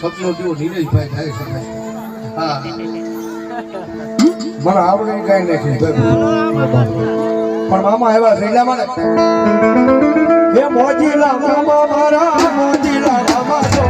સપનો જેવો નીરજભાઈ થાય છે હા મને આવડે કઈ નથી પણ મામા આવ્યા છે એટલા મને હે મોજીલા મામા મારા મોજીલા મામા તો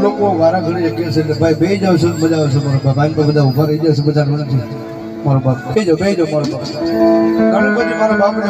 લોકો વારા ઘડી કે છે કે ભાઈ બેહી જાવ છો મજા આવશે મારો બાપ આઈને તો બધા ઊભા રહી જશે બધા નથી મારો બાપ બેહી જાવ મારો બાપ ગણપતિ મારો બાપ